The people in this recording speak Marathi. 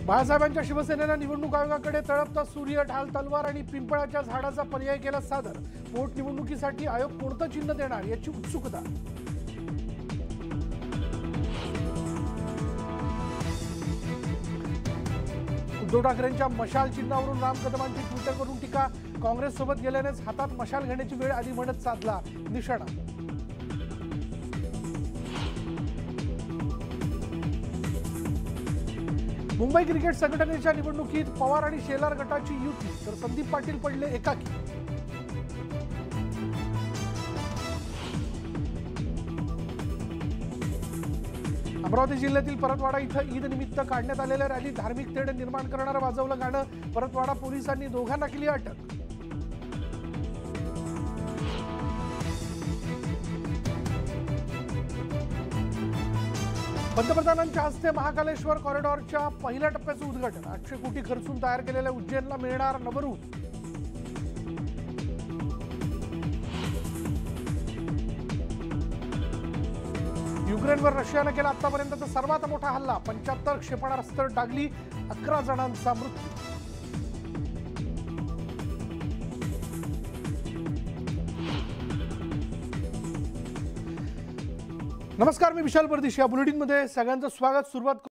बाळासाहेबांच्या शिवसेनेनं निवडणूक आयोगाकडे तळपता सूर्य, ढाल, तलवार आणि पिंपळाच्या झाडाचा पर्याय केला सादर। पोटनिवडणुकीसाठी आयोग कोणतं चिन्ह देणार याची उत्सुकता। उद्धव ठाकरेंच्या मशाल चिन्हावरून राम कदमांची ट्विटरवरून टीका। काँग्रेससोबत गेल्यानेच हातात मशाल घेण्याची वेळ आली म्हणत साधला निशाणा। मुंबई क्रिकेट संघटनेच्या निवडणुकीत पवार आणि शेलार गटाची युती, तर संदीप पाटील पडले एकाकी। अमरावती जिल्ह्यातील परतवाडा इथं ईद निमित्त काढण्यात आलेल्या रॅलीत धार्मिक तेढ निर्माण करणारं वाजवलं गाणं। परतवाडा पोलिसांनी दोघांना केली अटक। पंतप्रधानांच्या हस्ते महाकालेश्वर कॉरिडॉरच्या पहिल्या टप्प्याचं उद्घाटन। 800 कोटी खर्चून तयार केलेल्या उज्जैनला मिळणार नवरूप। युक्रेनवर रशियानं केला आतापर्यंतचा सर्वात मोठा हल्ला। 75 क्षेपणास्त्र डागली, 11 जणांचा मृत्यू। नमस्कार, मी विशाल परदेशी। या बुलेटिनमध्ये सगळ्यांचं स्वागत। सुरुवात